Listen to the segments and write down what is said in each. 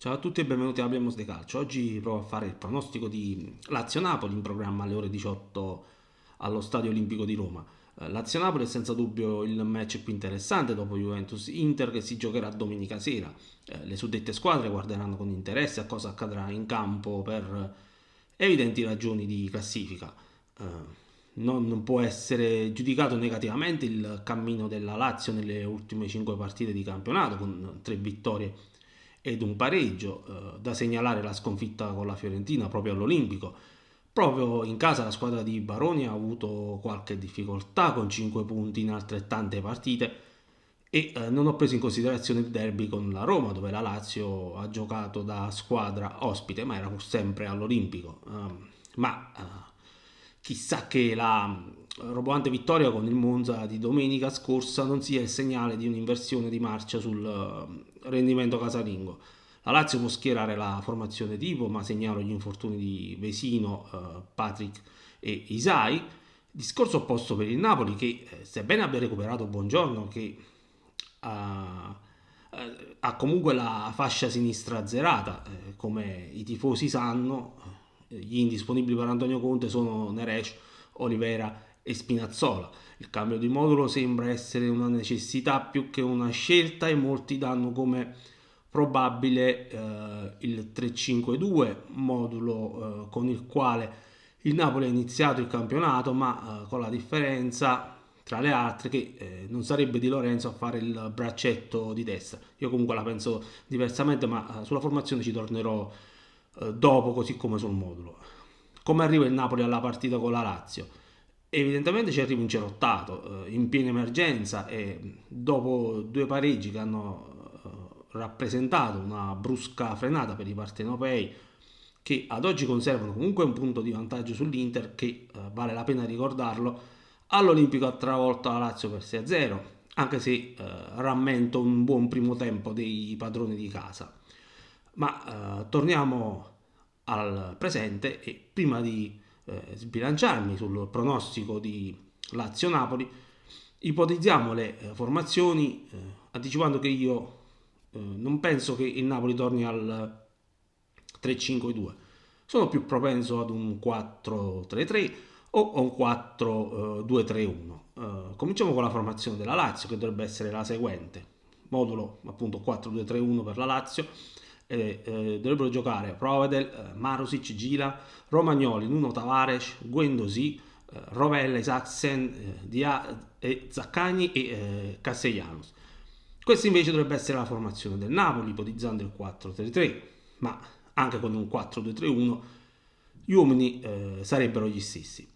Ciao a tutti e benvenuti a Hablemos de Calcio. Oggi provo a fare il pronostico di Lazio-Napoli in programma alle ore 18 allo Stadio Olimpico di Roma. Lazio-Napoli è senza dubbio il match più interessante dopo Juventus-Inter che si giocherà domenica sera. Le suddette squadre guarderanno con interesse a cosa accadrà in campo per evidenti ragioni di classifica. Non può essere giudicato negativamente il cammino della Lazio nelle ultime 5 partite di campionato con 3 vittorie ed un pareggio. Da segnalare la sconfitta con la Fiorentina proprio all'Olimpico. Proprio in casa la squadra di Baroni ha avuto qualche difficoltà con 5 punti in altrettante partite e non ho preso in considerazione il derby con la Roma dove la Lazio ha giocato da squadra ospite ma era pur sempre all'Olimpico. Chissà che la roboante vittoria con il Monza di domenica scorsa non sia il segnale di un'inversione di marcia sul rendimento casalingo. La Lazio può schierare la formazione tipo, ma segnalo gli infortuni di Vesino, Patrick e Isai. Discorso opposto per il Napoli che, sebbene abbia recuperato Buongiorno, che ha, ha comunque la fascia sinistra azzerata, come i tifosi sanno, gli indisponibili per Antonio Conte sono Neres, Olivera e Spinazzola. Il cambio di modulo sembra essere una necessità più che una scelta e molti danno come probabile il 3-5-2, modulo con il quale il Napoli ha iniziato il campionato, ma con la differenza tra le altre che non sarebbe Di Lorenzo a fare il braccetto di destra. Io comunque la penso diversamente, ma sulla formazione ci tornerò dopo, così come sul modulo. Come arriva il Napoli alla partita con la Lazio? Evidentemente ci arriva incerottato, in piena emergenza e dopo due pareggi che hanno rappresentato una brusca frenata per i partenopei che ad oggi conservano comunque un punto di vantaggio sull'Inter che vale la pena ricordarlo. All'Olimpico ha travolto la Lazio per 6-0, anche se rammento un buon primo tempo dei padroni di casa. Ma torniamo al presente e prima di sbilanciarmi sul pronostico di Lazio-Napoli, ipotizziamo le formazioni anticipando che io non penso che il Napoli torni al 3-5-2. Sono più propenso ad un 4-3-3 o a un 4-2-3-1. Cominciamo con la formazione della Lazio che dovrebbe essere la seguente. Modulo appunto 4-2-3-1 per la Lazio. Dovrebbero giocare Provedel, Marusic, Gila, Romagnoli, Nuno Tavares, Guendosì, Rovella, Isaacsen, Zaccagni e Castellanos. Questa invece dovrebbe essere la formazione del Napoli, ipotizzando il 4-3-3, ma anche con un 4-2-3-1 gli uomini sarebbero gli stessi.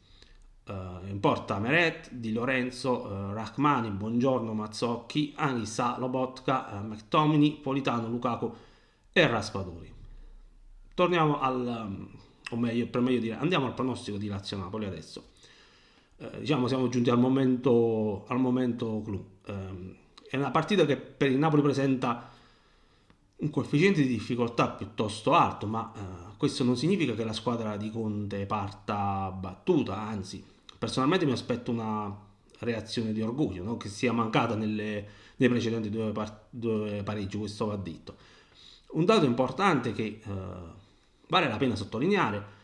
In porta Meret, Di Lorenzo, Rachmani, Buongiorno, Mazzocchi, Anghissà, Lobotka, McTominay, Politano, Lukaku e Raspadori. Torniamo o meglio, per meglio dire, andiamo al pronostico di Lazio-Napoli adesso. Diciamo siamo giunti al momento clou. È una partita che per il Napoli presenta un coefficiente di difficoltà piuttosto alto, ma questo non significa che la squadra di Conte parta battuta, anzi, personalmente mi aspetto una reazione di orgoglio, no? Che sia mancata nei precedenti due pareggi, questo va detto. Un dato importante che vale la pena sottolineare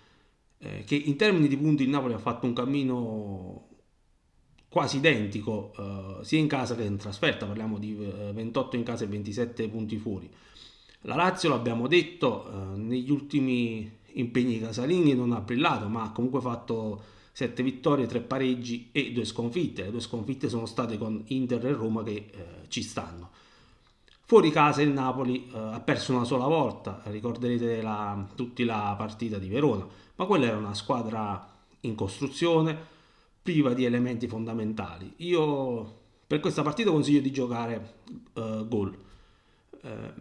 che in termini di punti il Napoli ha fatto un cammino quasi identico sia in casa che in trasferta, parliamo di 28 in casa e 27 punti fuori. La Lazio, l'abbiamo detto, negli ultimi impegni casalinghi non ha brillato, ma ha comunque fatto 7 vittorie, 3 pareggi e 2 sconfitte. Le 2 sconfitte sono state con Inter e Roma che ci stanno. Fuori casa il Napoli ha perso una sola volta, ricorderete tutti la partita di Verona, ma quella era una squadra in costruzione, priva di elementi fondamentali. Io per questa partita consiglio di giocare gol. Eh,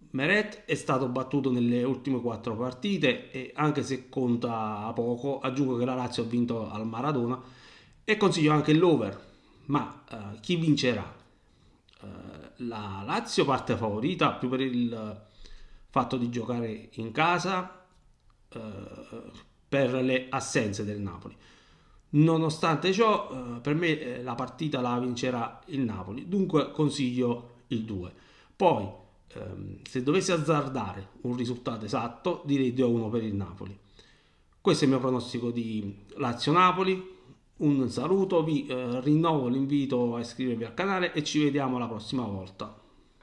Meret è stato battuto nelle ultime 4 partite e anche se conta poco, aggiungo che la Lazio ha vinto al Maradona e consiglio anche l'over. Ma chi vincerà? La Lazio parte favorita più per il fatto di giocare in casa, per le assenze del Napoli. Nonostante ciò, per me la partita la vincerà il Napoli, dunque consiglio il 2. Poi Se dovessi azzardare un risultato esatto, direi 2-1 per il Napoli. Questo è il mio pronostico di Lazio-Napoli. Un saluto, vi rinnovo l'invito a iscrivervi al canale e ci vediamo la prossima volta.